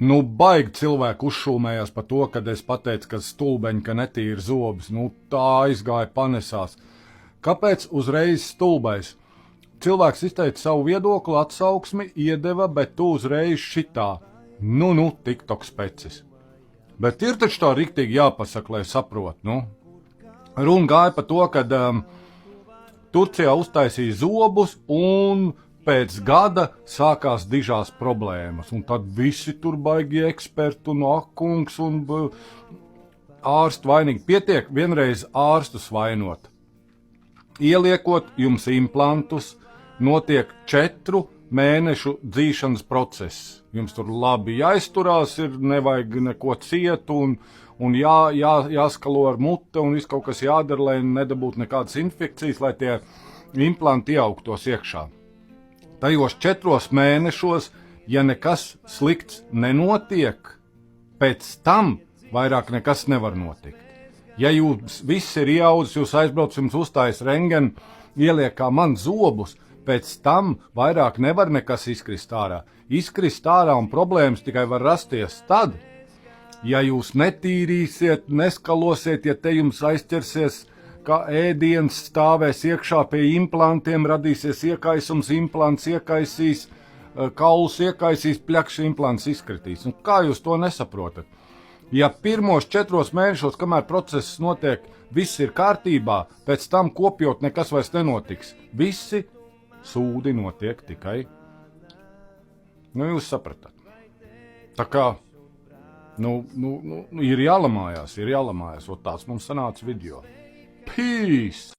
Nu, baigi cilvēki uzšūmējās par to, kad es pateicu, ka stulbeņi, ka netīri zobus. Nu, tā aizgāja panesās. Kāpēc uzreiz stulbais? Cilvēks izteica savu viedokli, atsauksmi, iedeva, bet tu uzreiz šitā. Nu, TikTok specis. Bet ir taču tā riktīgi jāpasaka, lai saprot, nu. Runa gāja par to, ka Turcijā uztaisīja zobus un pēc gada sākās dižās problēmas. Un tad visi tur baigi eksperti un akungs un ārsti vainīgi. Pietiek vienreiz ārstus vainot. Ieliekot jums implantus, notiek 4 mēnešu dzīšanas process. Jums tur labi jāizturās, nevajag neko cietu un jāskalo ar mute un viss kaut kas jādara, lai nedabūtu nekādas infekcijas, lai tie implanti ieaugtos iekšā. Tajos 4 mēnešos, ja nekas slikts nenotiek, pēc tam vairāk nekas nevar notikt. Ja jūs viss ir ieaudzis, jūs aizbrauc, jums uzstājas rentgenu, ieliek kā man zobus, pēc tam vairāk nevar nekas izkrist ārā. Izkrist ārā un problēmas tikai var rasties tad, ja jūs netīrīsiet, neskalosiet, ja te jums aizķersies, kā ēdiens stāvēs iekšā pie implantiem, radīsies iekaisums, implants iekaisīs, kauls iekaisīs, pļakš implants izkritīs. Un kā jūs to nesaprotat? Ja pirmos 4 mēnešos, kamēr process notiek, viss ir kārtībā, pēc tam kopjot nekas vairs nenotiks. Visi sūdi notiek tikai. Jūs sapratat. Tā kā, ir jālamājās, ot tāds mums sanāca video. Peace!